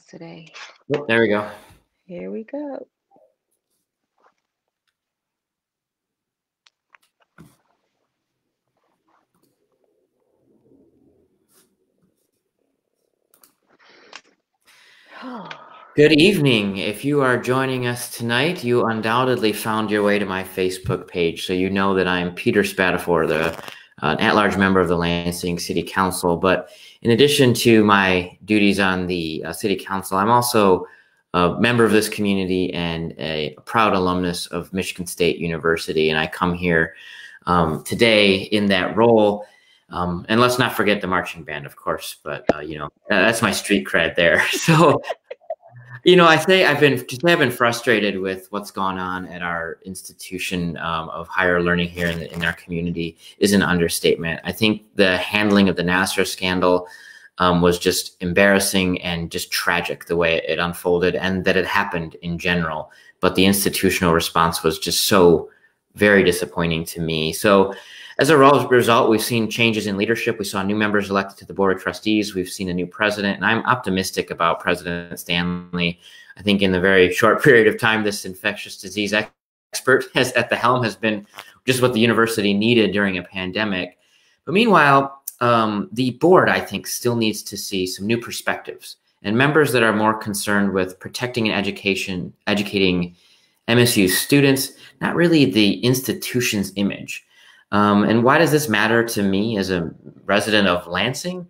today. Yep, there we go. Here we go. Good evening. If you are joining us tonight, you undoubtedly found your way to my Facebook page, so you know that I'm Peter Spadafore, an at-large member of the Lansing City Council. But in addition to my duties on the City Council, I'm also a member of this community and a proud alumnus of Michigan State University, and I come here today in that role. And let's not forget the marching band, of course, but that's my street cred there. So I say I've been frustrated with what's gone on at our institution of higher learning here in our community is an understatement. I think the handling of the Nassar scandal was just embarrassing and just tragic the way it unfolded and that it happened in general. But the institutional response was just so very disappointing to me. So as a result, we've seen changes in leadership. We saw new members elected to the Board of Trustees. We've seen a new president, and I'm optimistic about President Stanley. I think in the very short period of time, this infectious disease expert at the helm has been just what the university needed during a pandemic. But meanwhile, the board, I think, still needs to see some new perspectives and members that are more concerned with protecting and educating MSU students, not really the institution's image. And why does this matter to me as a resident of Lansing?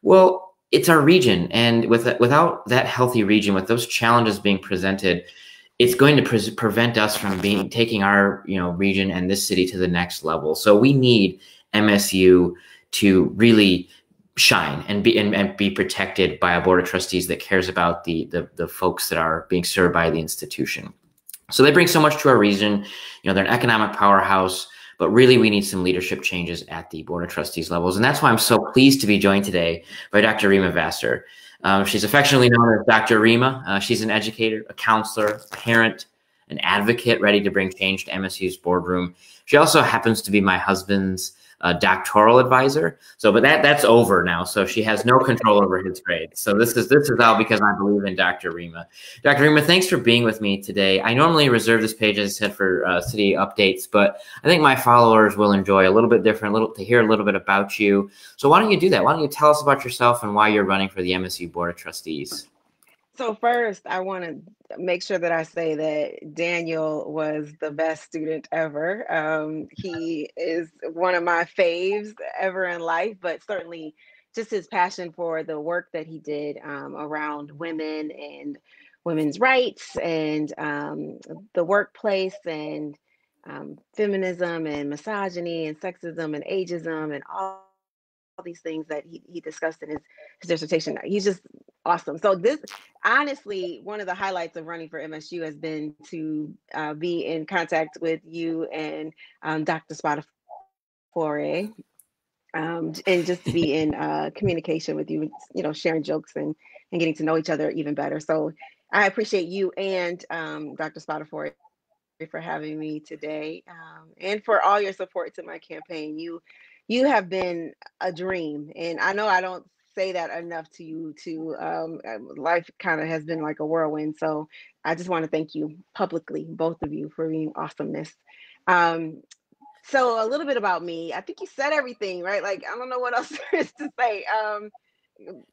Well, it's our region. And without that healthy region, with those challenges being presented, it's going to prevent us from taking our region and this city to the next level. So we need MSU to really shine and be protected by a board of trustees that cares about the folks that are being served by the institution. So they bring so much to our region. They're an economic powerhouse. But really, we need some leadership changes at the Board of Trustees levels. And that's why I'm so pleased to be joined today by Dr. Rima Vassar. She's affectionately known as Dr. Rima. She's an educator, a counselor, a parent, an advocate ready to bring change to MSU's boardroom. She also happens to be my husband's doctoral advisor. But that's over now. So she has no control over his grades. So this is all because I believe in Dr. Rima. Dr. Rima, thanks for being with me today. I normally reserve this page, as I said, for city updates, but I think my followers will enjoy a little bit different, to hear a little bit about you. So why don't you do that? Why don't you tell us about yourself and why you're running for the MSU Board of Trustees? So first, I want to make sure that I say that Daniel was the best student ever. He is one of my faves ever in life, but certainly just his passion for the work that he did around women and women's rights and the workplace and feminism and misogyny and sexism and ageism and all these things that he discussed in his dissertation. He's just awesome. So this, honestly, one of the highlights of running for MSU has been to be in contact with you and Dr. Spadafore, and just to be in communication with you, sharing jokes and getting to know each other even better. So I appreciate you and Dr. Spadafore for having me today, and for all your support to my campaign. You have been a dream, and I know I don't say that enough to you. Life kind of has been like a whirlwind, so I just want to thank you publicly, both of you, for being awesomeness. So a little bit about me. I think you said everything, right? Like, I don't know what else there is to say.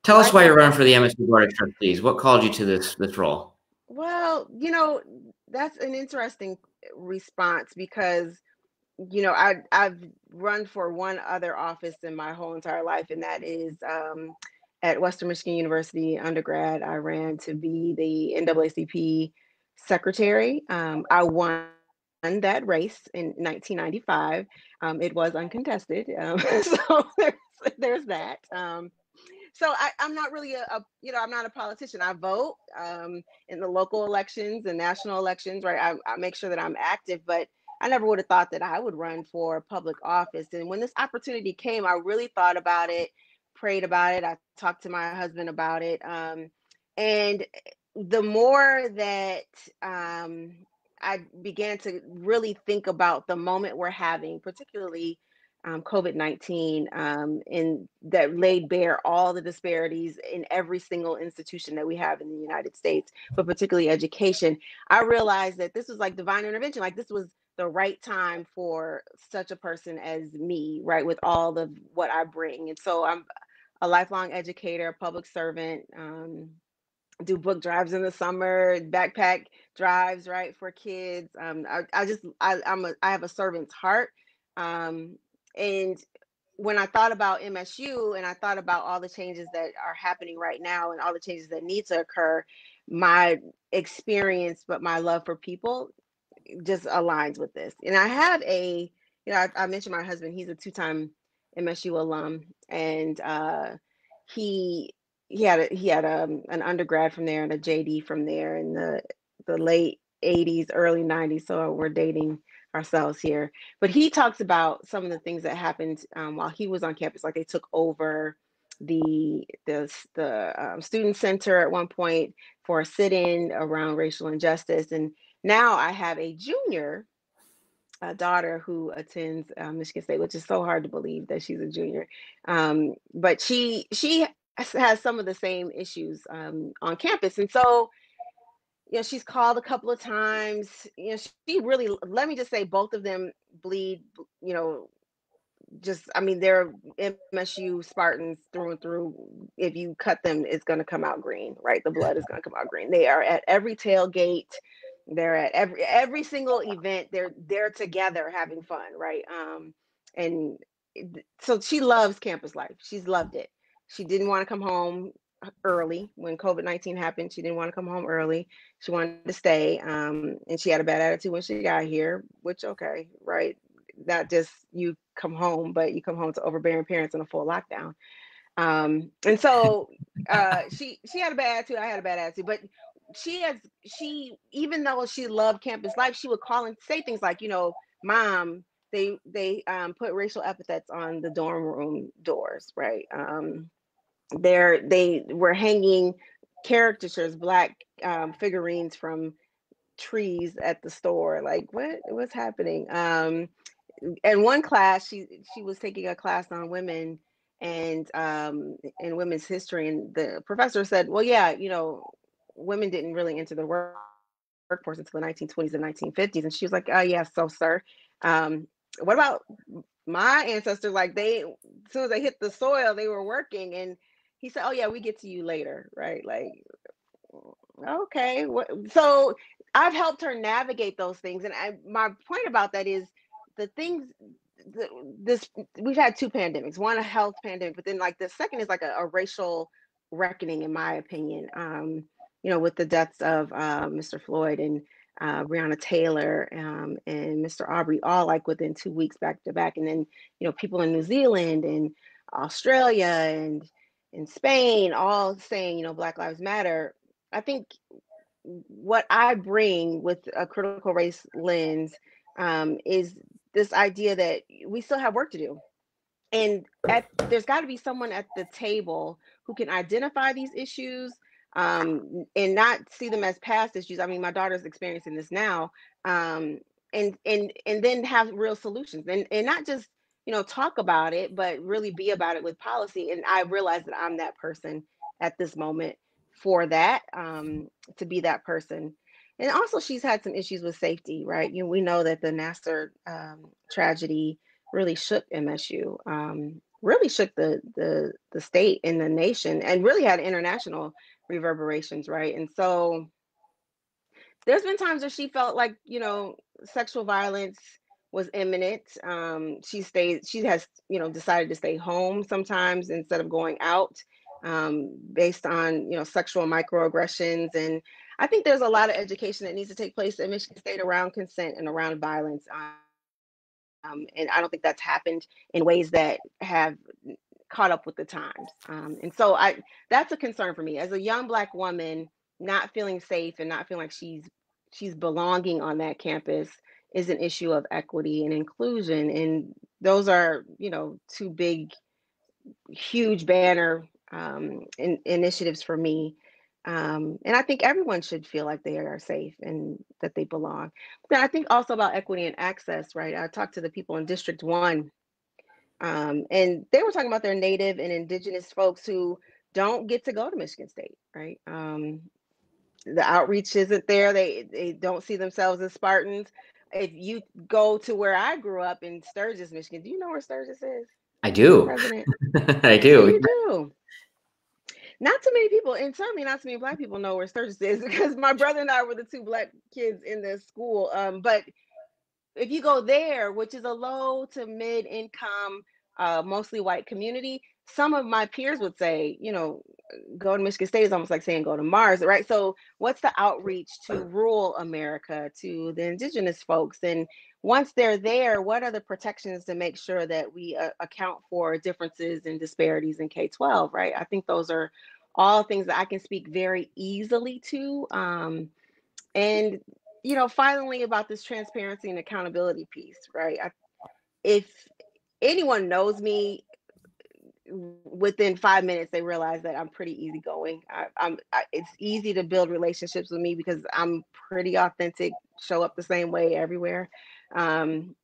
Tell us why you're running for the MSU Board of Trustees. What called you to this role? Well, that's an interesting response because I've run for one other office in my whole entire life, and that is at Western Michigan University undergrad. I ran to be the NAACP secretary. I won that race in 1995. It was uncontested, so there's that. So I'm not really I'm not a politician. I vote in the local elections and national elections, right? I make sure that I'm active, but I never would have thought that I would run for public office. And when this opportunity came, I really thought about it, prayed about it. I talked to my husband about it. And the more that I began to really think about the moment we're having, particularly COVID-19, and that laid bare all the disparities in every single institution that we have in the United States, but particularly education. I realized that this was like divine intervention. Like this was the right time for such a person as me, right, with all of what I bring. And so I'm a lifelong educator, public servant. Do book drives in the summer, backpack drives, right, for kids. I have a servant's heart. Um, and when I thought about MSU and I thought about all the changes that are happening right now and all the changes that need to occur, my experience, but my love for people just aligns with this. And I have I mentioned my husband, he's a two-time MSU alum, and he he had an undergrad from there and a JD from there in the late 80s, early 90s. So we're dating ourselves here. But he talks about some of the things that happened while he was on campus, like they took over the student center at one point for a sit-in around racial injustice. And now I have a junior daughter who attends Michigan State, which is so hard to believe that she's a junior. But she has some of the same issues on campus, and so she's called a couple of times. She really, let me just say, both of them bleed. You know, just I mean, they're MSU Spartans through and through. If you cut them, it's going to come out green, right? The blood is going to come out green. They are at every tailgate. They're at every single event. They're together having fun, right? And so she loves campus life. She's loved it. She didn't want to come home early when COVID-19 happened. She didn't want to come home early. She wanted to stay. And she had a bad attitude when she got here, which okay, right? Not just you come home, but you come home to overbearing parents in a full lockdown. And so she had a bad attitude. I had a bad attitude, but she even though she loved campus life, she would call and say things like, Mom, they put racial epithets on the dorm room doors, right? They were hanging caricatures, black figurines from trees at the store. Like what's happening? In one class, she was taking a class on women and women's history, and the professor said, well, yeah, women didn't really enter the workforce until the 1920s and 1950s. And she was like, yeah, so sir, what about my ancestors? Like as soon as they hit the soil, they were working. And he said, oh yeah, we get to you later, right? Like, okay, so I've helped her navigate those things. And my point about that is the things, this we've had two pandemics, one a health pandemic, but then like the second is like a racial reckoning, in my opinion. With the deaths of Mr. Floyd and Breonna Taylor and Mr. Aubrey, all like within 2 weeks back to back. And then, people in New Zealand and Australia and in Spain all saying, Black Lives Matter. I think what I bring with a critical race lens is this idea that we still have work to do. And there's got to be someone at the table who can identify these issues and not see them as past issues. I mean, my daughter's experiencing this now, and then have real solutions and not just talk about it, but really be about it with policy. And I realize that I'm that person at this moment for that, to be that person. And also, she's had some issues with safety, right? We know that the Nassar tragedy really shook MSU, really shook the state and the nation, and really had international reverberations, right? And so there's been times where she felt like sexual violence was imminent. She has decided to stay home sometimes instead of going out, based on sexual microaggressions. And I think there's a lot of education that needs to take place in Michigan State around consent and around violence. And I don't think that's happened in ways that have caught up with the times. And so that's a concern for me as a young Black woman, not feeling safe and not feeling like she's belonging on that campus is an issue of equity and inclusion. And those are, two big, huge banner initiatives for me. And I think everyone should feel like they are safe and that they belong. But I think also about equity and access, right? I talked to the people in District 1 And they were talking about their native and indigenous folks who don't get to go to Michigan State, right? The outreach isn't there. They don't see themselves as Spartans. If you go to where I grew up in Sturgis, Michigan, do you know where Sturgis is? I do. President. I So do. you do. Not too many people, and certainly not too many Black people know where Sturgis is because my brother and I were the two Black kids in this school. But if you go there, which is a low to mid income, mostly white community, some of my peers would say, go to Michigan State is almost like saying go to Mars, right? So, what's the outreach to rural America, to the indigenous folks? And once they're there, what are the protections to make sure that we account for differences and disparities in K 12, right? I think those are all things that I can speak very easily to. And finally, about this transparency and accountability piece, right? If anyone knows me, within 5 minutes they realize that I'm pretty easygoing. It's easy to build relationships with me because I'm pretty authentic, show up the same way everywhere. Um,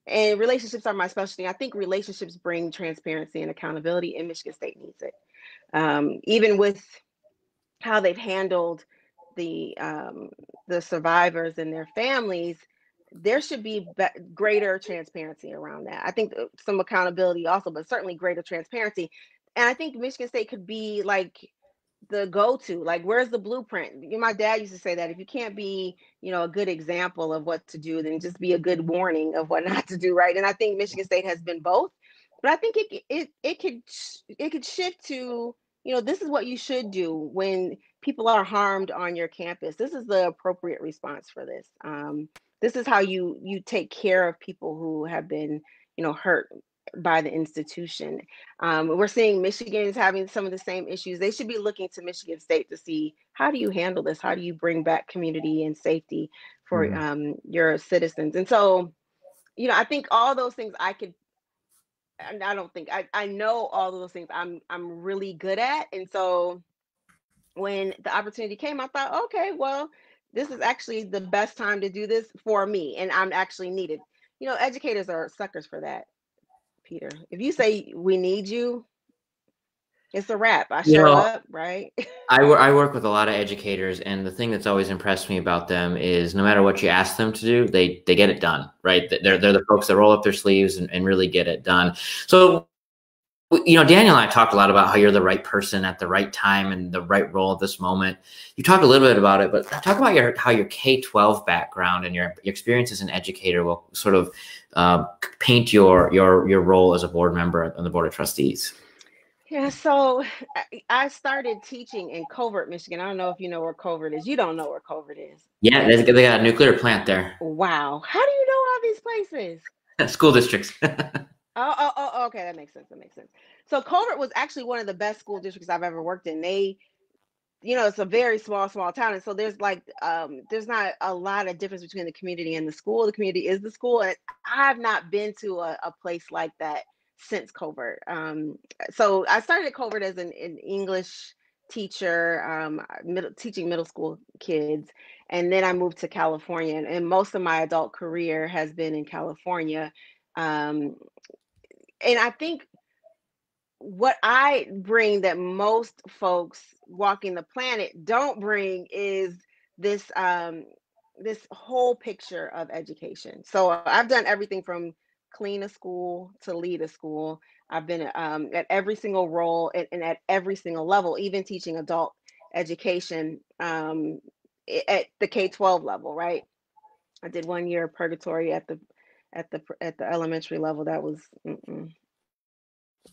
and relationships are my specialty. I think relationships bring transparency and accountability, and Michigan State needs it. Even with how they've handled the um, the survivors and their families, there should be greater transparency around that. I think some accountability also, but certainly greater transparency. And I think Michigan State could be like the go-to, like where's the blueprint? My dad used to say that if you can't be a good example of what to do, then just be a good warning of what not to do, right? And I think Michigan State has been both, but I think it could shift to, this is what you should do when people are harmed on your campus. This is the appropriate response for this. This is how you take care of people who have been hurt by the institution. We're seeing Michigan is having some of the same issues. They should be looking to Michigan State to see, how do you handle this? How do you bring back community and safety for Mhm. your citizens? And so, I think all those things I could. And I don't think I know all of those things I'm really good at. And so when the opportunity came, I thought, okay, well, this is actually the best time to do this for me, and I'm actually needed. Educators are suckers for that, Peter. If you say we need you, it's a wrap. I You show know, up, right? I work with a lot of educators, and the thing that's always impressed me about them is no matter what you ask them to do, they get it done, right? They're the folks that roll up their sleeves and really get it done. So, Daniel and I talked a lot about how you're the right person at the right time and the right role at this moment. You talked a little bit about it, but talk about how your K-12 background and your experience as an educator will sort of paint your role as a board member on the board of trustees. Yeah, so I started teaching in Covert, Michigan. I don't know if you know where Covert is. You don't know where Covert is. Yeah, they got a nuclear plant there. Wow. How do you know all these places? School districts. Okay, that makes sense. That makes sense. So Covert was actually one of the best school districts I've ever worked in. It's a very small town, and so there's not a lot of difference between the community and the school. The community is the school, and I've not been to a place like that since Covert. So I started at Covert as an English teacher, teaching middle school kids, and then I moved to California, and most of my adult career has been in California. um, and I think what I bring that most folks walking the planet don't bring is this whole picture of education. So I've done everything from clean a school to lead a school. I've been at every single role and at every single level, even teaching adult education at the K-12 level, right? I did 1 year of purgatory at the elementary level. That was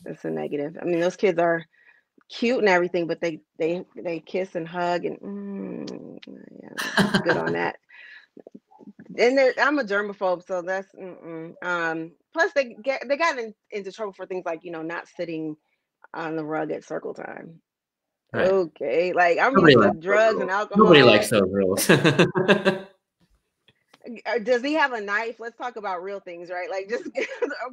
it's a negative. I mean, those kids are cute and everything, but they kiss and hug and yeah, good on that. And I'm a germaphobe, so that's plus they got into trouble for things like not sitting on the rug at circle time. Right. Okay, like I'm Nobody used to likes those drugs and rules. Nobody likes alcohol. those rules. Does he have a knife? Let's talk about real things, right? Like, just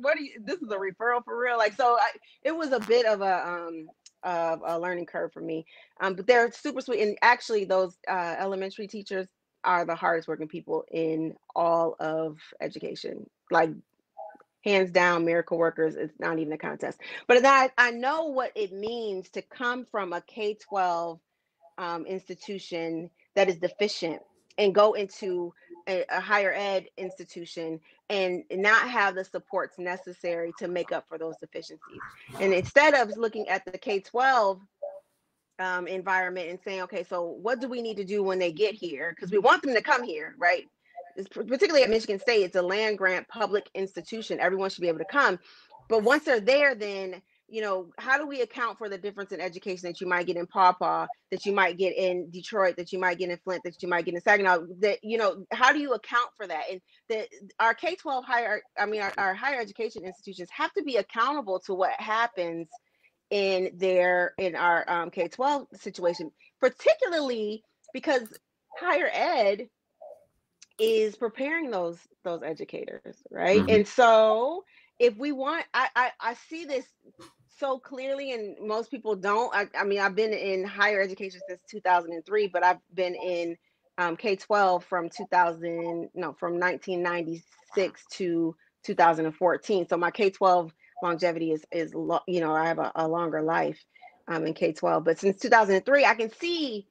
what do you? This is a referral for real. Like, so it was a bit of a learning curve for me. But they're super sweet, and actually, those elementary teachers are the hardest working people in all of education. Like, hands down, miracle workers. It's not even a contest. But I know what it means to come from a K-12 institution that is deficient and go into a higher ed institution and not have the supports necessary to make up for those deficiencies. And instead of looking at the K-12 environment and saying, okay, so what do we need to do when they get here? Because we want them to come here, right? Particularly at Michigan State, it's a land grant public institution. Everyone should be able to come. But once they're there, then, how do we account for the difference in education that you might get in Paw Paw, that you might get in Detroit, that you might get in Flint, that you might get in Saginaw? That, how do you account for that? And that our K-12 our higher education institutions have to be accountable to what happens in our K-12 situation, particularly because higher ed is preparing those educators, right? Mm-hmm. And so if we want, I see this so clearly, and most people don't. I mean, I've been in higher education since 2003, but I've been in K-12 from 1996 to 2014. So my K-12 longevity is I have a longer life in K-12. But since 2003, I can see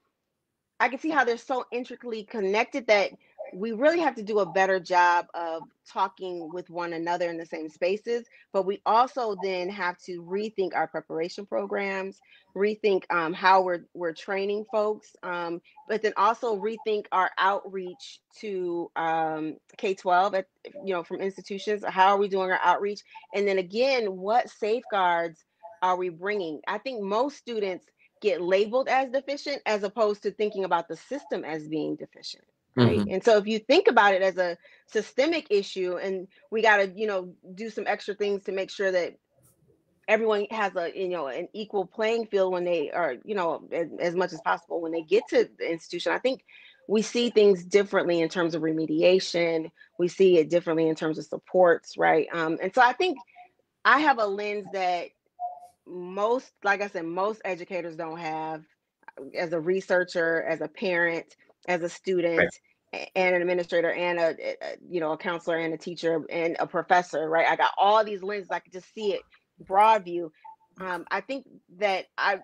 how they're so intricately connected that we really have to do a better job of talking with one another in the same spaces. But we also then have to rethink our preparation programs, rethink how we're training folks, but then also rethink our outreach to K-12 from institutions. How are we doing our outreach? And then again, what safeguards are we bringing? I think most students get labeled as deficient as opposed to thinking about the system as being deficient, right? Mm-hmm. And so if you think about it as a systemic issue, and we got to do some extra things to make sure that everyone has an equal playing field when they are as much as possible when they get to the institution. I think we see things differently in terms of remediation. We see it differently in terms of supports, right? And so I think I have a lens that like I said, most educators don't have. As a researcher, as a parent, as a Right. student, and an administrator, and a counselor, and a teacher, and a professor, right? I got all these lenses. I could just see it broad view. I think that I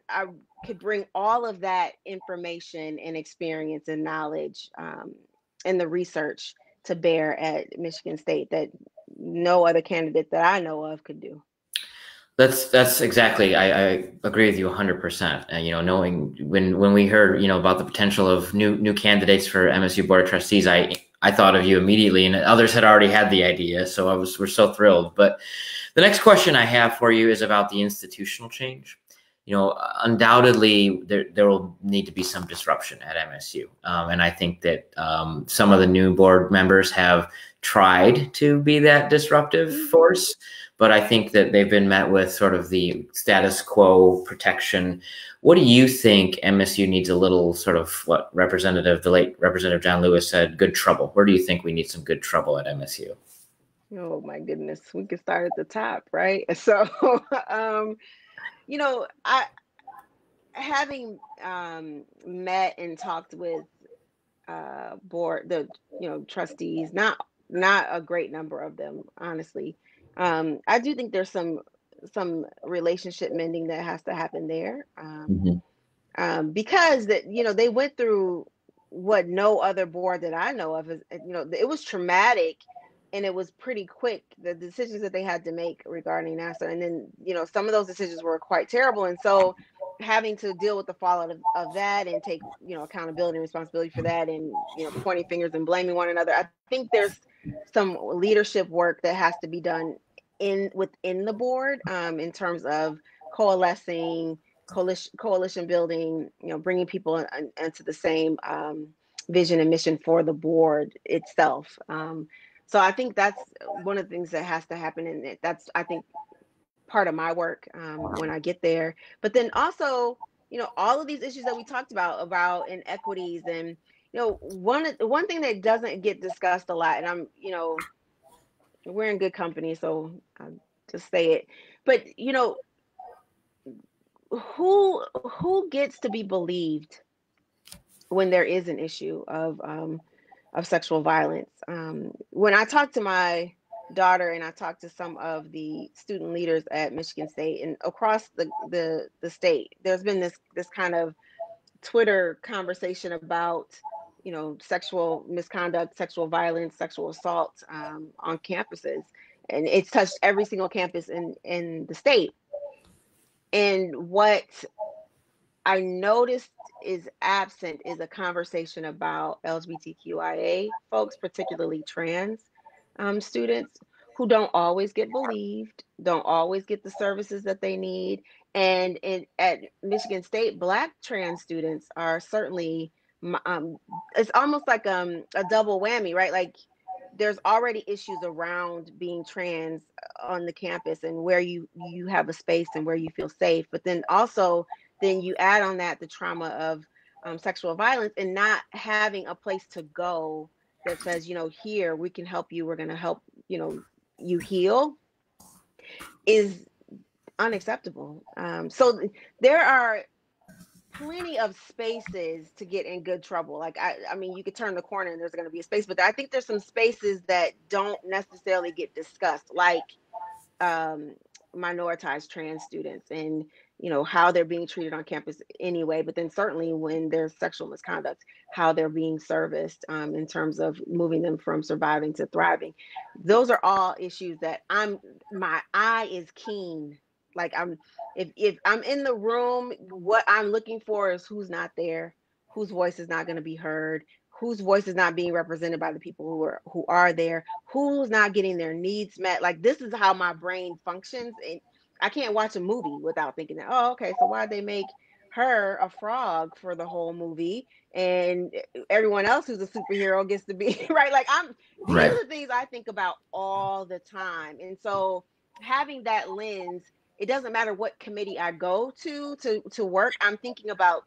could bring all of that information and experience and knowledge and the research to bear at Michigan State that no other candidate that I know of could do. That's exactly. I agree with you 100%. Knowing when we heard about the potential of new candidates for MSU Board of Trustees, I thought of you immediately, and others had already had the idea. So we're so thrilled. But the next question I have for you is about the institutional change. Undoubtedly there will need to be some disruption at MSU, and I think that some of the new board members have tried to be that disruptive force. But I think that they've been met with sort of the status quo protection. What do you think MSU needs a little sort of what the late Representative John Lewis said, good trouble? Where do you think we need some good trouble at MSU? Oh my goodness, we can start at the top, right? So, I having met and talked with trustees, not a great number of them, honestly. I do think there's some relationship mending that has to happen there, because they went through what no other board that I know of is. It was traumatic, and it was pretty quick, the decisions that they had to make regarding NASA, and then some of those decisions were quite terrible, and so having to deal with the fallout of that and take accountability and responsibility for that, and pointing fingers and blaming one another. I think there's some leadership work that has to be done within the board, in terms of coalescing, coalition building, bringing people into the same vision and mission for the board itself. So I think that's one of the things that has to happen, and that's, I think, part of my work when I get there. But then also, all of these issues that we talked about inequities, and one thing that doesn't get discussed a lot, and we're in good company, so I'll just say it. But who gets to be believed when there is an issue of sexual violence? When I talk to my daughter and I talked to some of the student leaders at Michigan State and across the state, there's been this kind of Twitter conversation about, sexual misconduct, sexual violence, sexual assault on campuses, and it's touched every single campus in the state. And what I noticed is absent is a conversation about LGBTQIA folks, particularly trans students who don't always get believed, don't always get the services that they need. And at Michigan State, Black trans students are certainly, it's almost like a double whammy, right? Like there's already issues around being trans on the campus and where you have a space and where you feel safe, but then also then you add on that the trauma of sexual violence and not having a place to go that says, here we can help you, we're going to help you heal, is unacceptable. So there are plenty of spaces to get in good trouble. Like I mean, you could turn the corner and there's going to be a space, but I think there's some spaces that don't necessarily get discussed, like um, minoritized trans students and how they're being treated on campus anyway. But then certainly when there's sexual misconduct, how they're being serviced in terms of moving them from surviving to thriving. Those are all issues that my eye is keen. Like if I'm in the room, what I'm looking for is who's not there, whose voice is not going to be heard, whose voice is not being represented by the people who are there, who's not getting their needs met. Like this is how my brain functions, and I can't watch a movie without thinking that, oh, okay, so why'd they make her a frog for the whole movie and everyone else who's a superhero gets to be right? Like these Right. are the things I think about all the time. And so having that lens, it doesn't matter what committee I go to work, I'm thinking about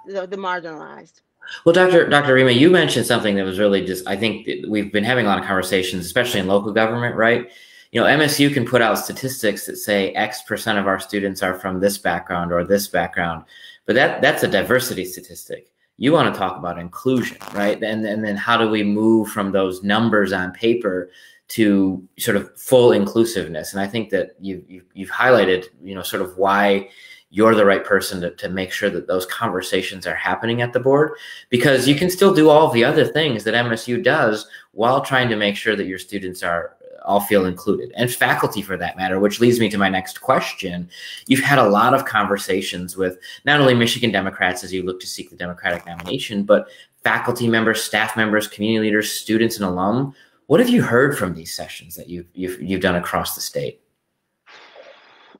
the marginalized. Well, Dr. Rima, you mentioned something that was really just, I think we've been having a lot of conversations, especially in local government, right? MSU can put out statistics that say X% of our students are from this background or this background, but that's a diversity statistic. You want to talk about inclusion, right? And then how do we move from those numbers on paper to sort of full inclusiveness? And I think that you've highlighted, sort of why you're the right person to make sure that those conversations are happening at the board, because you can still do all the other things that MSU does while trying to make sure that your students are all feel included, and faculty for that matter, which leads me to my next question. You've had a lot of conversations with not only Michigan Democrats as you look to seek the Democratic nomination, but faculty members, staff members, community leaders, students, and alum. What have you heard from these sessions that you've done across the state?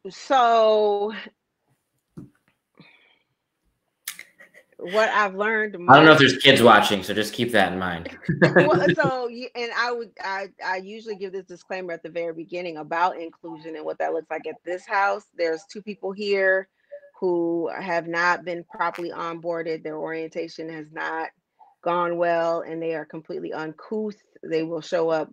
So what I've learned I don't know if most, there's kids watching, so just keep that in mind. well, and I usually give this disclaimer at the very beginning about inclusion and what that looks like at this house. There's two people here who have not been properly onboarded. Their orientation has not gone well, and they are completely uncouth. They will show up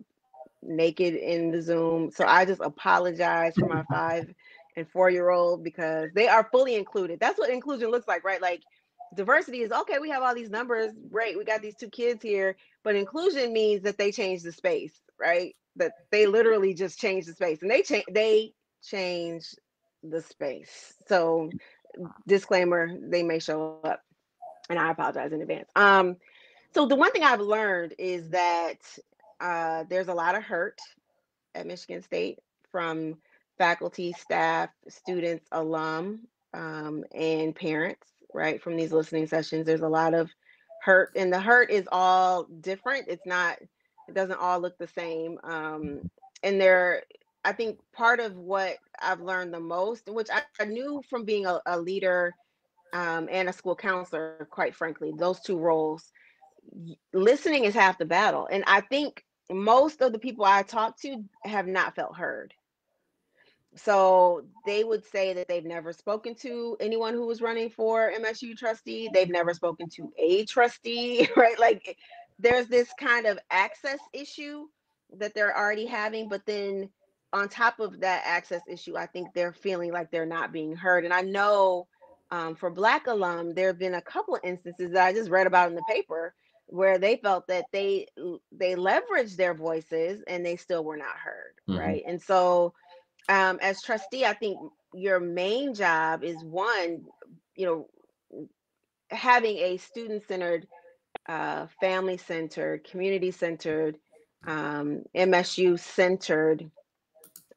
naked in the Zoom. So I just apologize for my 5 and 4-year-old because they are fully included. That's what inclusion looks like, right? Like diversity is okay, we have all these numbers, great, we got these 2 kids here, but inclusion means that they change the space, right? That they literally just change the space, and they change the space. So disclaimer, they may show up, and I apologize in advance. So the one thing I've learned is that there's a lot of hurt at Michigan State from faculty, staff, students, alum, and parents, right? From these listening sessions, there's a lot of hurt, and the hurt is all different. It doesn't all look the same. And I think part of what I've learned the most, which I knew from being a leader and a school counselor, quite frankly, those two roles, listening is half the battle. And I think most of the people I talk to have not felt heard. So they would say that they've never spoken to anyone who was running for MSU trustee. They've never spoken to a trustee, right? Like there's this kind of access issue that they're already having. But then on top of that access issue, I think they're feeling like they're not being heard. And I know for Black alum, there have been a couple of instances that I just read about in the paper where they felt that they leveraged their voices and they still were not heard, Mm-hmm. right? And so as trustee, I think your main job is one, you know, having a student-centered, family-centered, community-centered, MSU-centered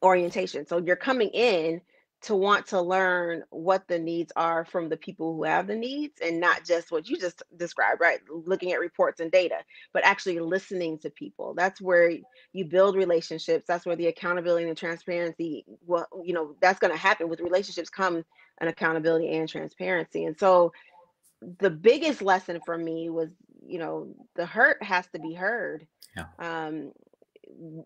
orientation. So you're coming in to want to learn what the needs are from the people who have the needs, and not just what you just described, right? Looking at reports and data, but actually listening to people. That's where you build relationships. That's where the accountability and transparency, well, you know, that's going to happen. With relationships come an accountability and transparency. And so the biggest lesson for me was, you know, the hurt has to be heard. Yeah. Um,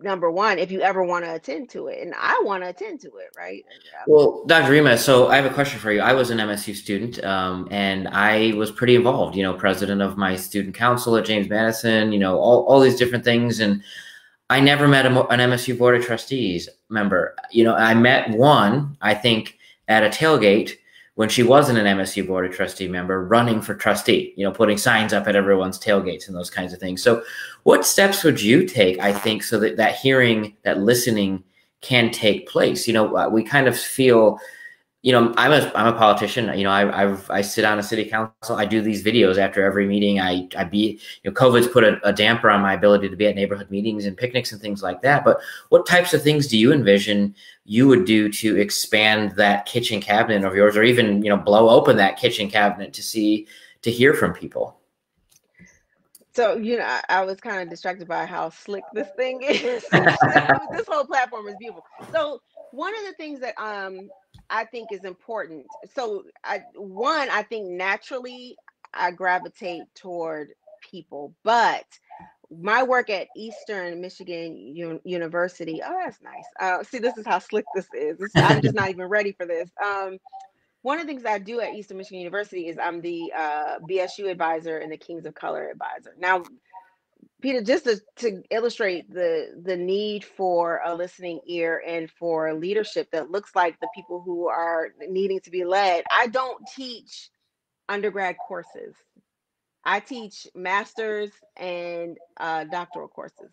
Number one, if you ever want to attend to it, and I want to attend to it, right? Well, Dr. Rima, so I have a question for you. I was an MSU student, and I was pretty involved, president of my student council at James Madison, all these different things. And I never met an MSU Board of Trustees member. I met one, I think, at a tailgate when she wasn't an MSU Board of Trustee member, running for trustee, putting signs up at everyone's tailgates and those kinds of things. So what steps would you take, I think, so that hearing, that listening can take place? We kind of feel, I'm a politician. I sit on a city council. I do these videos after every meeting. COVID's put a damper on my ability to be at neighborhood meetings and picnics and things like that. But what types of things do you envision you would do to expand that kitchen cabinet of yours, or even, blow open that kitchen cabinet to hear from people? So, I was kind of distracted by how slick this thing is. This whole platform is beautiful. So one of the things that I think is important. So I think naturally I gravitate toward people, but my work at Eastern Michigan University. Oh, that's nice. See, this is how slick this is. I'm just not even ready for this. One of the things I do at Eastern Michigan University is I'm the BSU advisor and the Kings of Color advisor. Now, Peter, just to illustrate the need for a listening ear and for leadership that looks like the people who are needing to be led, I don't teach undergrad courses. I teach master's and doctoral courses.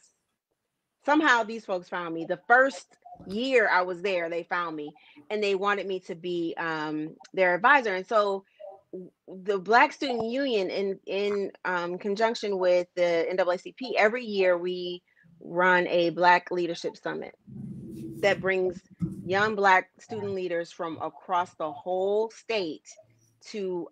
Somehow these folks found me. The first year I was there, they found me and they wanted me to be their advisor. And so the Black Student Union, in conjunction with the NAACP, every year we run a Black Leadership Summit that brings young Black student leaders from across the whole state to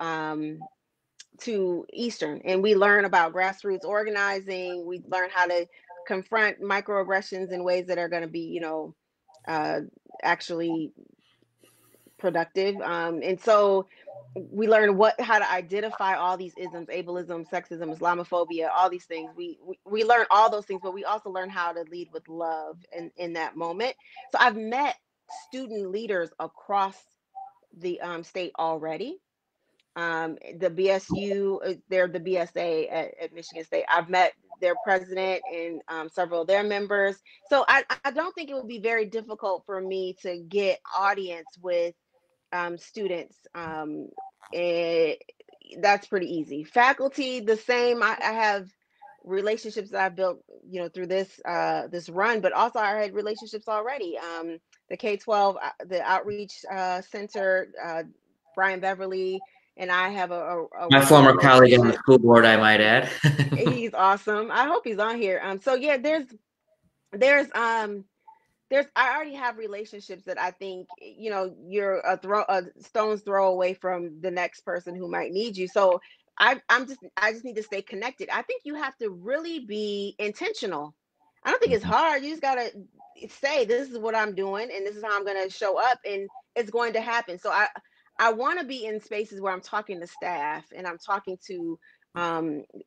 Eastern, and we learn about grassroots organizing. We learn how to confront microaggressions in ways that are going to be, actually productive. And so we learn how to identify all these isms: ableism, sexism, Islamophobia, all these things. We learn all those things, but we also learn how to lead with love in that moment. So I've met student leaders across the state already. The BSU, they're the BSA at Michigan State. I've met their president and several of their members. So I don't think it would be very difficult for me to get audience with students. That's pretty easy. Faculty, the same. I have relationships that I've built, through this run, but also I had relationships already. The K-12, the outreach center, Brian Beverly and I have a My working former colleague on the relationship. school board, I might add. He's awesome. I hope he's on here. So yeah, there's I already have relationships that I think, you're a stone's throw away from the next person who might need you. So I just need to stay connected. I think you have to really be intentional. I don't think it's hard. You just gotta say, this is what I'm doing and this is how I'm gonna show up, and it's going to happen. So I want to be in spaces where I'm talking to staff and I'm talking to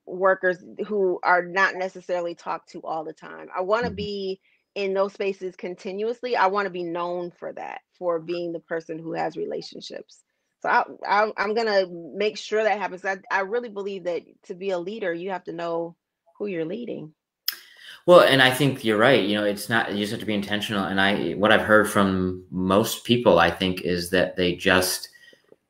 workers who are not necessarily talked to all the time. I want to be in those spaces continuously. I want to be known for that, for being the person who has relationships. So I'm going to make sure that happens. I really believe that to be a leader, you have to know who you're leading. Well, and I think you're right. It's not, you just have to be intentional. And what I've heard from most people, I think, is that they just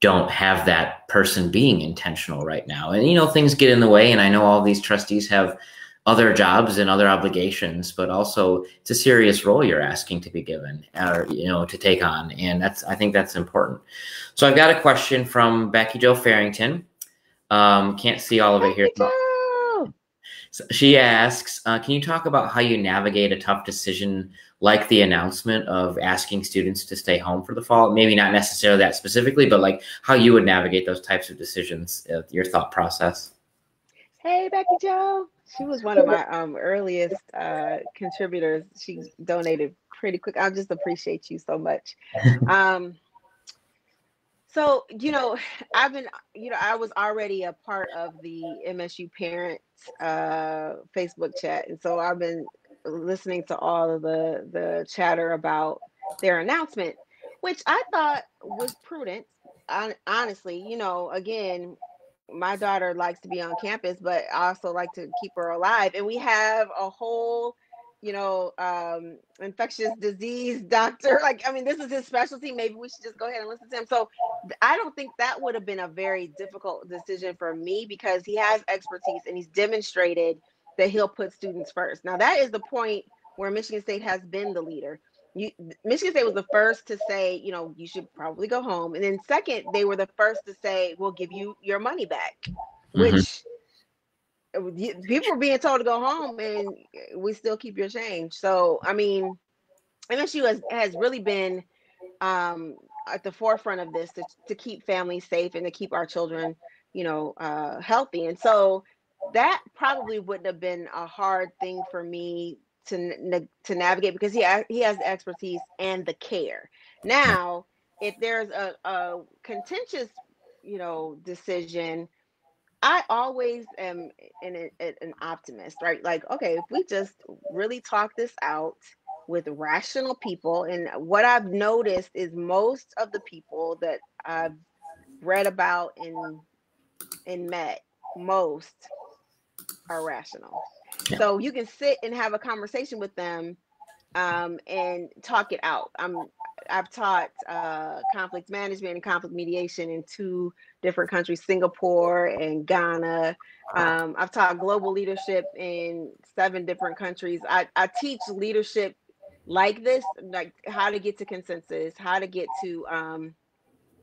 don't have that person being intentional right now. And, you know, things get in the way. And I know all these trustees have other jobs and other obligations, but also it's a serious role you're asking to be given or, you know, to take on. And I think that's important. So I've got a question from Becky Jo Farrington. Can't see all of it here. So she asks, can you talk about how you navigate a tough decision like the announcement of asking students to stay home for the fall? Maybe not necessarily that specifically, but like how you would navigate those types of decisions, your thought process. Hey, Becky Joe. She was one of my earliest contributors. She donated pretty quick. I just appreciate you so much. So, I was already a part of the MSU parents Facebook chat. And so I've been listening to all of the chatter about their announcement, which I thought was prudent. Honestly, again, my daughter likes to be on campus, but I also like to keep her alive. And we have a whole, infectious disease doctor. Like, I mean, this is his specialty. Maybe we should just go ahead and listen to him. So I don't think that would have been a very difficult decision for me because he has expertise and he's demonstrated that he'll put students first. Now, that is the point where Michigan State has been the leader. Michigan State was the first to say, you should probably go home. And then second, they were the first to say, we'll give you your money back, which people were being told to go home and we still keep your change. So, I mean, MSU has really been at the forefront of this to keep families safe and to keep our children, healthy. And so that probably wouldn't have been a hard thing for me to navigate because he has the expertise and the care. Now, if there's a contentious, decision, I always am an optimist, right? Like, okay, if we just really talk this out with rational people, and what I've noticed is most of the people that I've read about and met, most are rational. Yeah. So you can sit and have a conversation with them and talk it out. I've taught conflict management and conflict mediation in 2 different countries, Singapore and Ghana. I've taught global leadership in 7 different countries. I teach leadership like this, like how to get to consensus, how to get to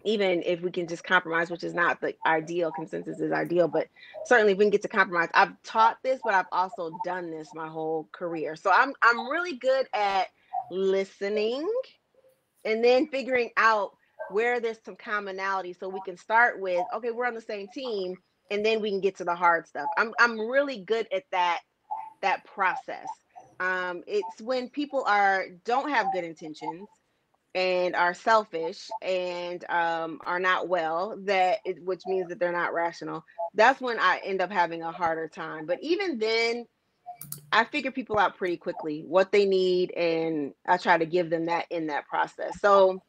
even if we can just compromise, which is not the ideal, consensus is ideal, but certainly if we can get to compromise. I've taught this, but I've also done this my whole career. So I'm really good at listening and then figuring out where there's some commonality so we can start with, okay, we're on the same team, and then we can get to the hard stuff. I'm really good at that process. It's when people don't have good intentions and are selfish and are not well, which means that they're not rational. That's when I end up having a harder time. But even then, I figure people out pretty quickly what they need, and I try to give them that in that process. So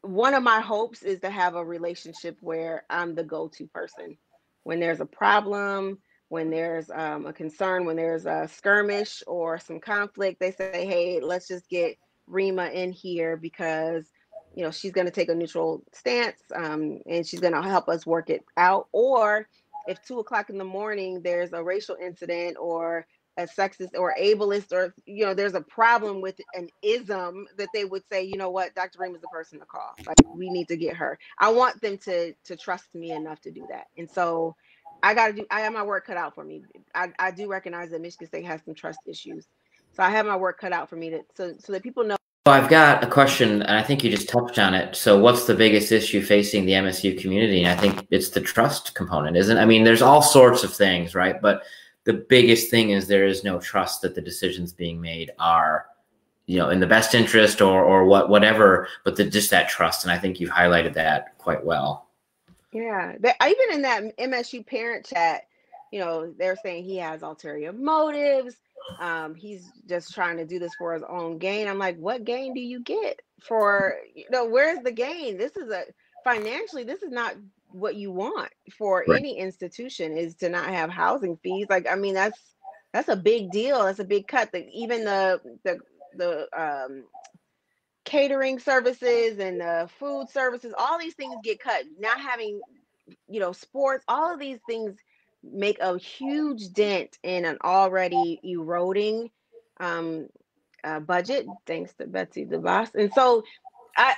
one of my hopes is to have a relationship where I'm the go-to person when there's a problem, when there's a concern, when there's a skirmish or some conflict. They say, hey, let's just get Rima in here because she's going to take a neutral stance, and she's going to help us work it out. Or if 2:00 in the morning there's a racial incident or a sexist or ableist, or there's a problem with an ism, that they would say, you know what, Dr. Ream is the person to call. Like, we need to get her. I want them to trust me enough to do that. And so I have my work cut out for me. I do recognize that Michigan State has some trust issues. So I have my work cut out for me so that people know. Well, I've got a question, and I think you just touched on it. So what's the biggest issue facing the MSU community? And I think it's the trust component, isn't it? I mean, there's all sorts of things, right? But the biggest thing is there is no trust that the decisions being made are, in the best interest or whatever, but just that trust. And I think you've highlighted that quite well. Yeah. Even in that MSU parent chat, they're saying he has ulterior motives. He's just trying to do this for his own gain. I'm like, what gain do you get for, where's the gain? Financially, this is not what you want for Right. any institution, is to not have housing fees. Like, I mean, that's a big deal. That's a big cut. Even the catering services and food services, all these things get cut. Not having, sports, all of these things make a huge dent in an already eroding um, budget, thanks to Betsy DeVos. And so I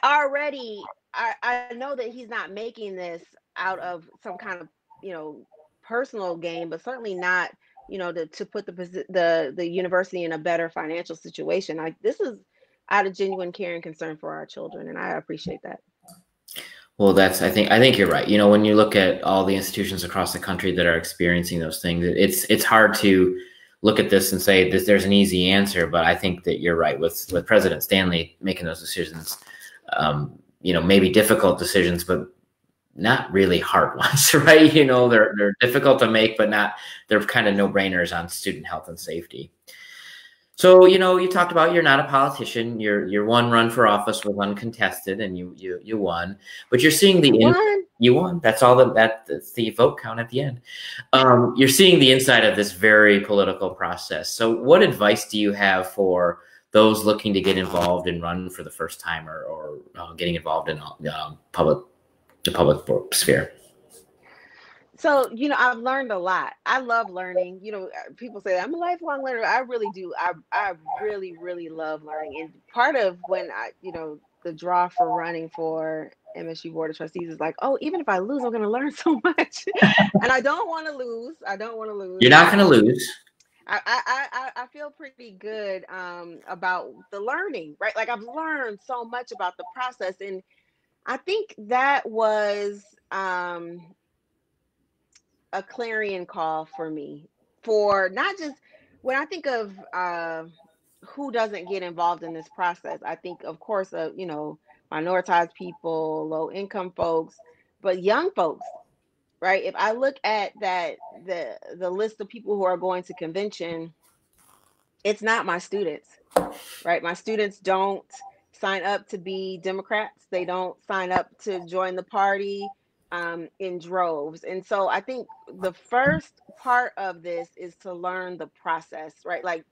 know that he's not making this out of some kind of, you know, personal gain, but certainly not, to put the university in a better financial situation. Like, this is out of genuine care and concern for our children, and I appreciate that. Well, I think you're right. When you look at all the institutions across the country that are experiencing those things, it's hard to look at this and say there's an easy answer. But I think that you're right with President Stanley making those decisions. Maybe difficult decisions, but not really hard ones, right? They're difficult to make, but they're kind of no-brainers on student health and safety. So, you talked about you're not a politician. Your one run for office was uncontested, and you won. But you're seeing you won. That's all that's the vote count at the end. You're seeing the inside of this very political process. So, what advice do you have for those looking to get involved and run for the first time, or getting involved in the public sphere? So, I've learned a lot. I love learning. People say I'm a lifelong learner. I really do. I really, really love learning. And part of when the draw for running for MSU Board of Trustees is like, oh, even if I lose, I'm going to learn so much. And I don't want to lose. You're not going to lose. I feel pretty good about the learning, right? Like, I've learned so much about the process. And I think that was a clarion call for me, for not just when I think of who doesn't get involved in this process. I think, of course, of minoritized people, low income folks, but young folks, right? If I look at the list of people who are going to convention, it's not my students, right? My students don't sign up to be Democrats. They don't sign up to join the party in droves. And so I think the first part of this is to learn the process, right? Like,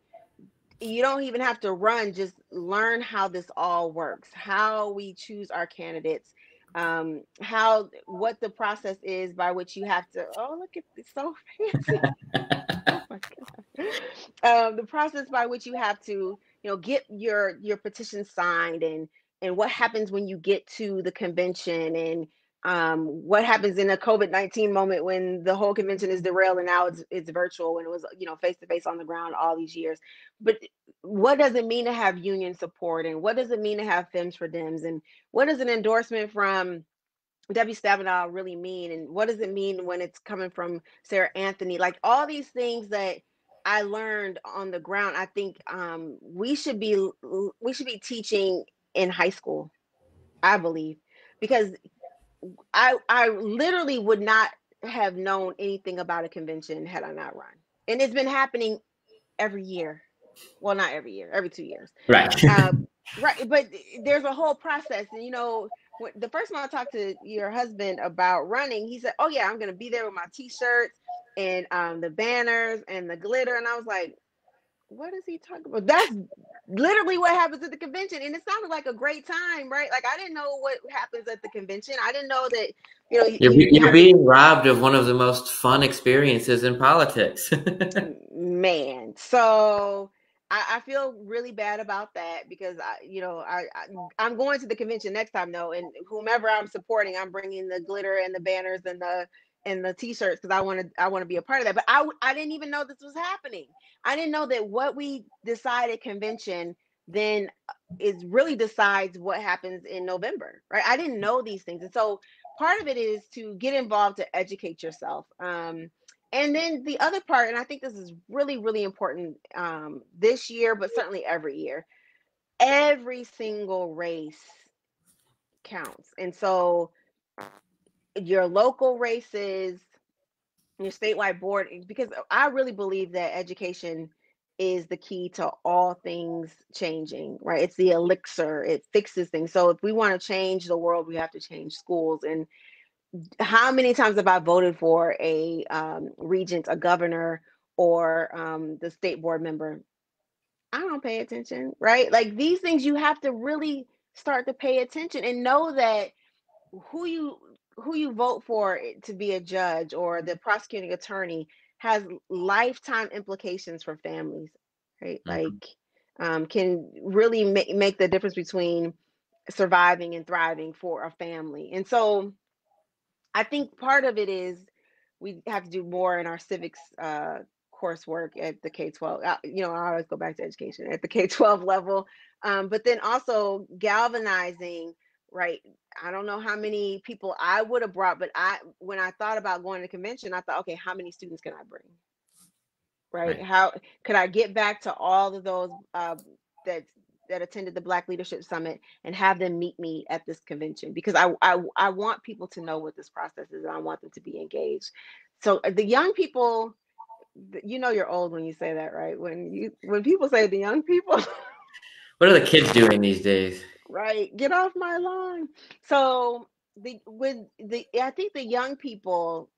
you don't even have to run, just learn how this all works, how we choose our candidates, what the process is by which you have to, oh, look at this, so fancy. Oh my God. The process by which you have to, get your petition signed, and what happens when you get to the convention, and what happens in a COVID-19 moment when the whole convention is derailed and now it's virtual, when it was, face to face on the ground all these years. But what does it mean to have union support, and what does it mean to have Femmes for Dems, and what does an endorsement from Debbie Stabenow really mean, and what does it mean when it's coming from Sarah Anthony? Like, all these things that I learned on the ground, I think we should be teaching in high school, I believe, because I literally would not have known anything about a convention had I not run. And it's been happening every year. Well, not every year, every 2 years. Right. Right. But there's a whole process. And, the first time I talked to your husband about running, he said, oh, yeah, I'm going to be there with my T-shirts and the banners and the glitter. And I was like, what is he talking about? That's literally what happens at the convention. And it sounded like a great time, right? Like, I didn't know what happens at the convention. I didn't know that, you're being robbed of one of the most fun experiences in politics. Man. So I feel really bad about that, because I'm going to the convention next time, though, and whomever I'm supporting, I'm bringing the glitter and the banners and the T-shirts, because I want to be a part of that. But I didn't even know this was happening. I didn't know that what we decide at convention then is really decides what happens in November, right? I didn't know these things, and so part of it is to get involved, to educate yourself. And then the other part, and I think this is really, really important this year, but certainly every year, every single race counts. And so your local races, your statewide board, because I really believe that education is the key to all things changing, right? It's the elixir, it fixes things. So if we want to change the world, we have to change schools. And how many times have I voted for a regent, a governor, or the state board member? I don't pay attention, right? Like, these things you have to really start to pay attention and know that who you who you vote for to be a judge or the prosecuting attorney has lifetime implications for families, right? Mhm. Like, can really make the difference between surviving and thriving for a family. And so I think part of it is we have to do more in our civics coursework at the K-12. I always go back to education at the K-12 level, but then also galvanizing. Right, I don't know how many people I would have brought, but when I thought about going to convention, I thought, okay, how many students can I bring? Right, Right. how could I get back to all of those that that attended the Black Leadership Summit and have them meet me at this convention, because I want people to know what this process is and I want them to be engaged. So the young people, you're old when you say that, right? When people say the young people, What are the kids doing these days? right, get off my lawn. So I think the young people,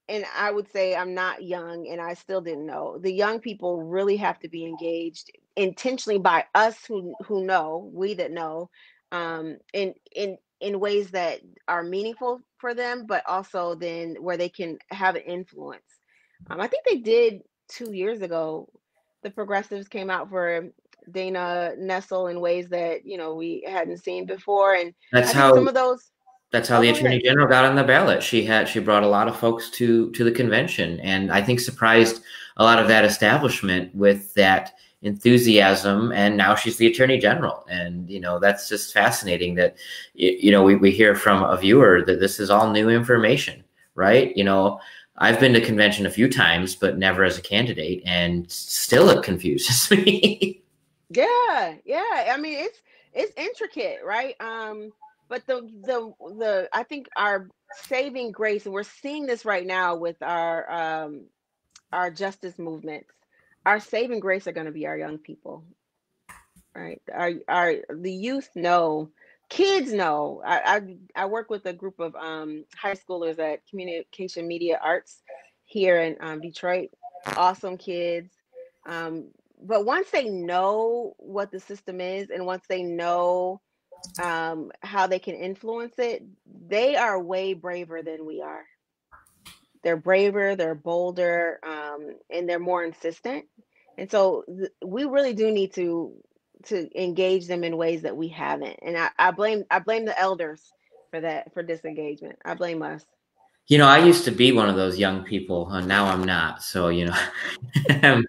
and I would say I'm not young and I still didn't know. The young people really have to be engaged intentionally by us who know, we that know, in ways that are meaningful for them, but also then where they can have an influence. I think they did 2 years ago. The progressives came out for Dana Nessel in ways that we hadn't seen before, and That's I think some how of those. that's how Oh, the go attorney ahead. general got on the ballot. She brought a lot of folks to the convention, and I think surprised a lot of that establishment with that enthusiasm. And now she's the attorney general, and that's just fascinating. That we hear from a viewer that this is all new information, right? I've been to convention a few times, but never as a candidate, and still it confuses me. Yeah, yeah. I mean, it's intricate, right? But the I think our saving grace, and we're seeing this right now with our justice movements. Our saving grace are going to be our young people, right? Our the youth know, kids know. I work with a group of high schoolers at Communication Media Arts here in Detroit. Awesome kids. Um, but once they know what the system is and once they know how they can influence it, they are way braver than we are. They're braver, they're bolder, and they're more insistent. And so we really do need to engage them in ways that we haven't. And I blame the elders for that, for disengagement. I blame us. I used to be one of those young people. Now I'm not. So, I'm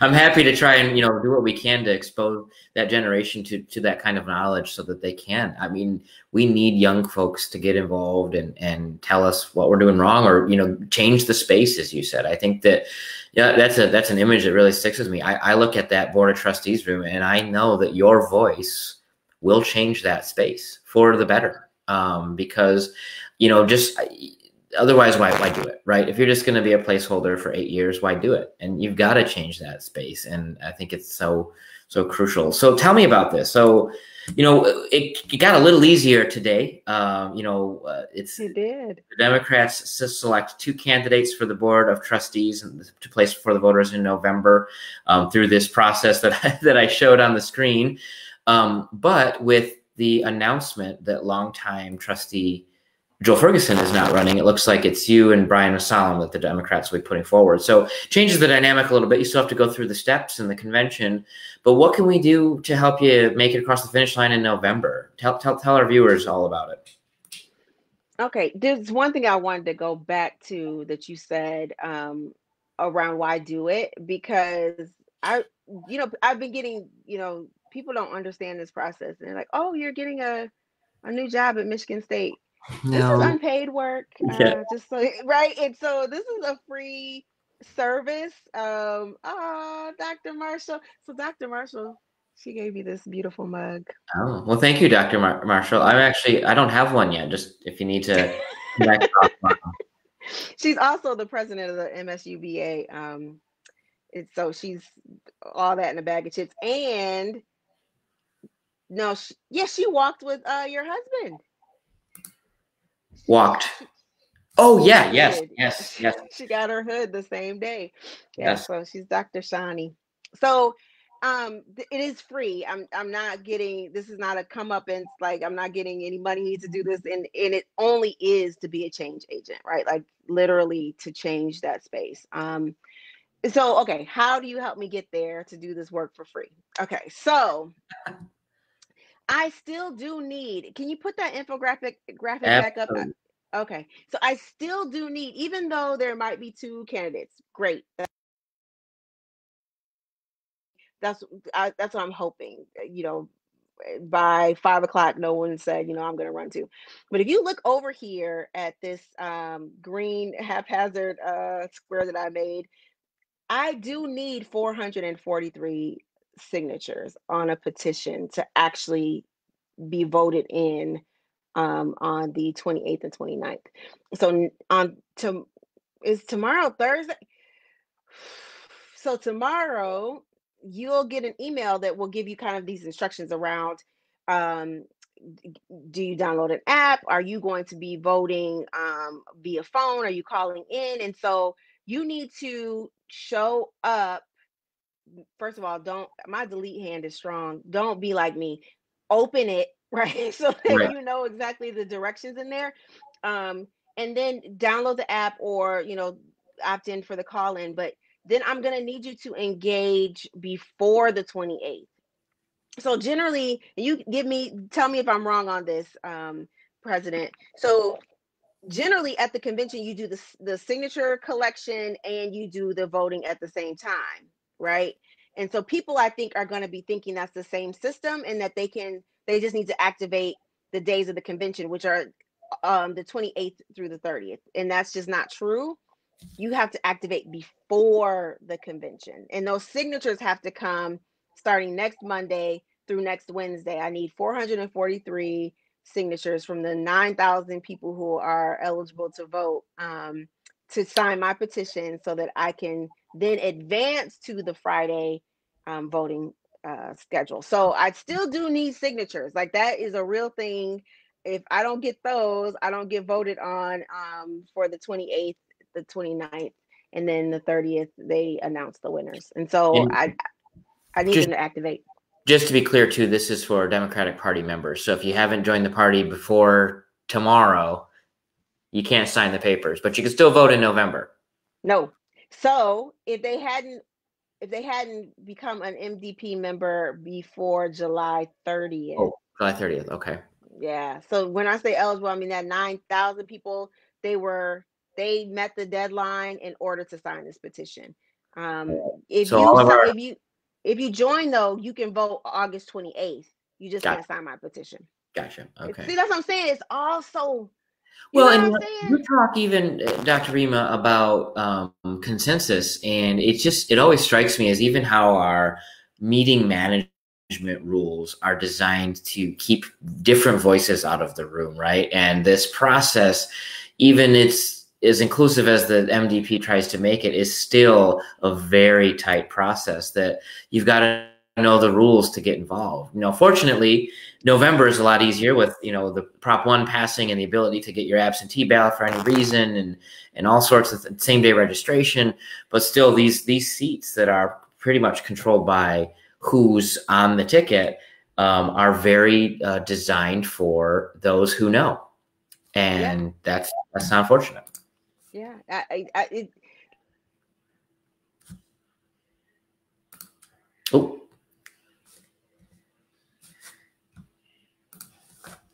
happy to try and, do what we can to expose that generation to that kind of knowledge so that they can. I mean, we need young folks to get involved and tell us what we're doing wrong or, change the space, as you said. I think that, yeah, that's an image that really sticks with me. I look at that board of trustees room and I know that your voice will change that space for the better. Because, just otherwise, why do it, right? If you're just going to be a placeholder for 8 years, why do it? And you've got to change that space. And I think it's so crucial. So tell me about this. So, it got a little easier today. It's It did. the Democrats select 2 candidates for the board of trustees to place before the voters in November through this process that I showed on the screen. But with the announcement that longtime trustee Joel Ferguson is not running, it looks like it's you and Brian Osalem that the Democrats will be putting forward. So changes the dynamic a little bit. You still have to go through the steps in the convention, but what can we do to help you make it across the finish line in November? Tell our viewers all about it. Okay, there's one thing I wanted to go back to that you said around why do it, because I've been getting, people don't understand this process and they're like, oh, you're getting a new job at Michigan State. This is No. unpaid work, Yeah. just so right. And so this is a free service. Dr. Marshall. So Dr. Marshall, she gave me this beautiful mug. Oh, well, thank you, Dr. Marshall. I don't have one yet. Just if you need to come back and talk. She's also the president of the MSUBA. So she's all that in a bag of chips. And no, yes, she walked with your husband. Walked. She, Oh, yeah. she Yes. did. Yes. Yes. She got her hood the same day. Yeah, Yes. so she's Dr. Shani. So It is free. I'm not getting, this is not a come up and like I'm not getting any money to do this, and it only is to be a change agent, right? Like literally to change that space. So okay, how do you help me get there to do this work for free? Okay, so I still do need, can you put that graphic back up? Absolutely. Okay, so I still do need, even though there might be two candidates, great. That's that's what I'm hoping. By 5 o'clock, no one said, I'm going to run too. But if you look over here at this green haphazard square that I made, I do need 443 signatures on a petition to actually be voted in on the 28th and 29th. So is tomorrow Thursday? So tomorrow you'll get an email that will give you kind of these instructions around, um, do you download an app? Are you going to be voting via phone? Are you calling in? And so you need to show up. First of all, don't, my delete hand is strong. Don't be like me. Open it, right? So that Right. you know exactly the directions in there. Um, and then download the app, or, opt in for the call in. But then I'm going to need you to engage before the 28th. So generally, you tell me if I'm wrong on this, President. So generally at the convention, you do the signature collection and you do the voting at the same time, right? And so people, I think, are going to be thinking that's the same system, and that they just need to activate the days of the convention, which are the 28th through the 30th, and that's just not true. You have to activate before the convention, and those signatures have to come starting next Monday through next Wednesday. I need 443 signatures from the 9,000 people who are eligible to vote, to sign my petition, so that I can then advance to the Friday voting schedule. So I still do need signatures. Like, that is a real thing. If I don't get those, I don't get voted on for the 28th, the 29th, and then the 30th, they announce the winners. And so And I need just them to activate. just to be clear too, this is for Democratic Party members. So if you haven't joined the party before tomorrow, you can't sign the papers, but you can still vote in November. No. So if they hadn't become an MDP member before July 30th. Oh, July 30th. Okay. Yeah. So when I say eligible, I mean that 9,000 people, they met the deadline in order to sign this petition. If So you all of our if you join, though, you can vote August 28th. You just gotcha. can't sign my petition. Gotcha. Okay. See, that's what I'm saying. It's all so, you Well, know what and I'm you saying? talk even, Dr. Rima, about consensus, and it always strikes me as even how our meeting management rules are designed to keep different voices out of the room, right? And this process, even it's as inclusive as the MDP tries to make it, is still a very tight process that you've got to know the rules to get involved. Fortunately, November is a lot easier with, the Prop 1 passing and the ability to get your absentee ballot for any reason, and all sorts of same day registration. But still, these seats that are pretty much controlled by who's on the ticket are very designed for those who know. And Yeah. that's unfortunate. Yeah. Oh,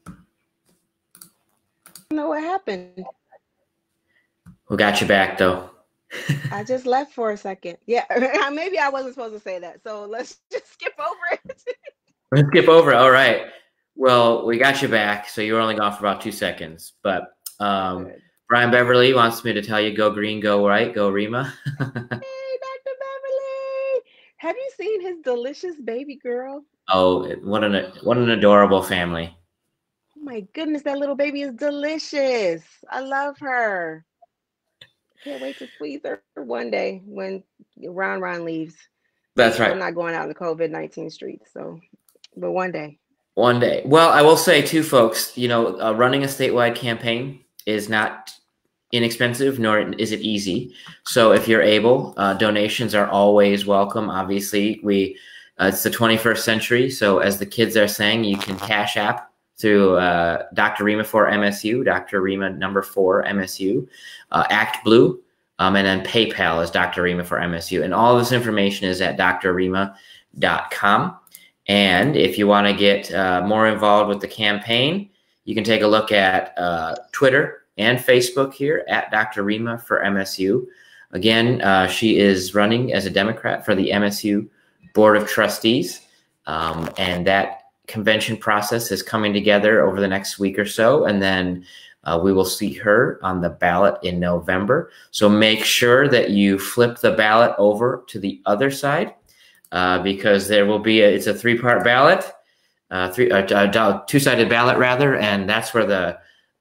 I don't know what happened. we got you back though. I just left for a second. Yeah. Maybe I wasn't supposed to say that. So let's just skip over it. Let's skip over. All right. Well, we got you back. So you were only gone for about 2 seconds. But Good. Brian Beverly wants me to tell you, go green, go right, go Rima. Hey, Dr. Beverly. Have you seen his delicious baby girl? Oh, what an adorable family. Oh my goodness, that little baby is delicious. I love her. Can't wait to squeeze her one day when Ron leaves. That's right. I'm not going out in the COVID-19 streets, so, but one day. One day. Well, I will say too, folks, running a statewide campaign is not inexpensive, nor is it easy. So if you're able, donations are always welcome. Obviously, we It's the 21st century. So as the kids are saying, you can Cash App through Dr. Rima for MSU, Dr. Rima number 4 MSU, Act Blue, and then PayPal is Dr. Rima for MSU. And all this information is at drrima.com. And if you want to get more involved with the campaign, you can take a look at Twitter and Facebook here at Dr. Rima for MSU. Again, she is running as a Democrat for the MSU Board of Trustees. And that convention process is coming together over the next week or so. And then we will see her on the ballot in November. So make sure that you flip the ballot over to the other side because there will be it's a 3-part ballot, two-sided ballot rather, and that's where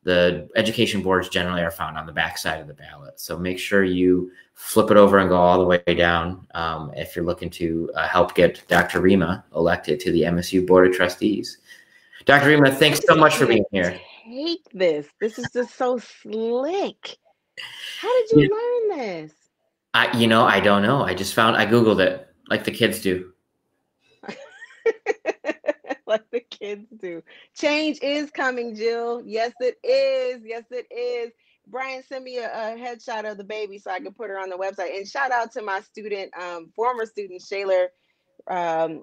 the education boards generally are found, on the back side of the ballot. So make sure you flip it over and go all the way down if you're looking to help get Dr. Rima elected to the MSU Board of Trustees. Dr. Rima, thanks so much for being here. Take this. This is just so slick. How did you learn this? I don't know. I Googled it like the kids do. Like the kids do. Change is coming, Jill. Yes, it is. Yes, it is. Brian, send me a headshot of the baby so I can put her on the website. And shout out to my student, former student, Shaler.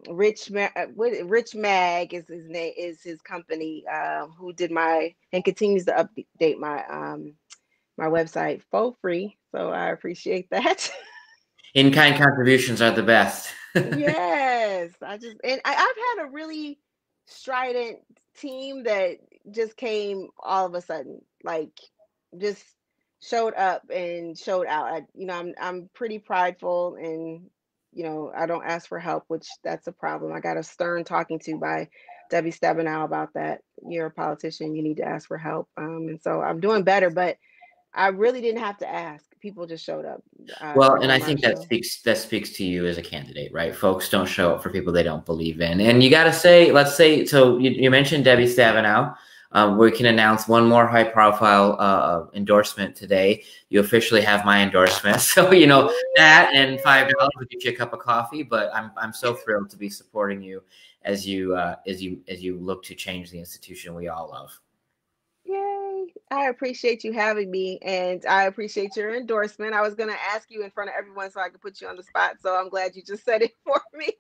Rich Mag is his name, is his company, who did and continues to update my my website for free. So I appreciate that. In-kind contributions are the best. Yes, I've had a really strident team that just came all of a sudden, like just showed up and showed out. I'm pretty prideful, and I don't ask for help, which that's a problem. I got a stern talking to by Debbie Stabenow about that. You're a politician, you need to ask for help. And so I'm doing better, but I really didn't have to ask. People just showed up. Well, and I think that speaks to you as a candidate, right? Folks don't show up for people they don't believe in. And you got to say, let's say, so you mentioned Debbie Stabenow. We can announce one more high-profile endorsement today. You officially have my endorsement, so that and $5 will get you a cup of coffee. But I'm so thrilled to be supporting you as you look to change the institution we all love. Yay! I appreciate you having me, and I appreciate your endorsement. I was going to ask you in front of everyone so I could put you on the spot. So I'm glad you just said it for me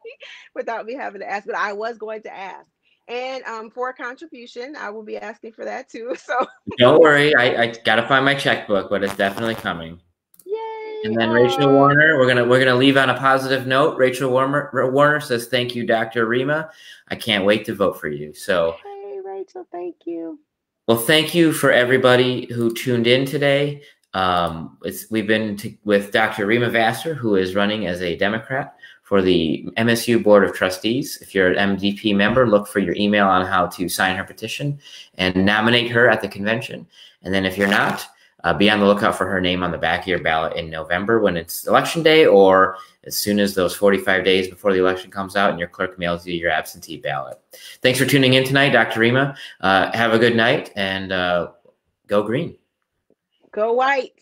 without me having to ask. But I was going to ask. And for a contribution, I will be asking for that too. So don't worry, I gotta find my checkbook, but it's definitely coming. Yay! And then Rachel Warner, we're gonna leave on a positive note. Rachel Warner says, "Thank you, Dr. Rima. I can't wait to vote for you." So, hey, Rachel, thank you. Well, thank you for everybody who tuned in today. We've been with Dr. Rima Vassar, who is running as a Democrat for the MSU Board of Trustees. If you're an MDP member, look for your email on how to sign her petition and nominate her at the convention. And then if you're not, be on the lookout for her name on the back of your ballot in November when it's election day, or as soon as those 45 days before the election comes out and your clerk mails you your absentee ballot. Thanks for tuning in tonight, Dr. Rima. Have a good night, and go green. Go white.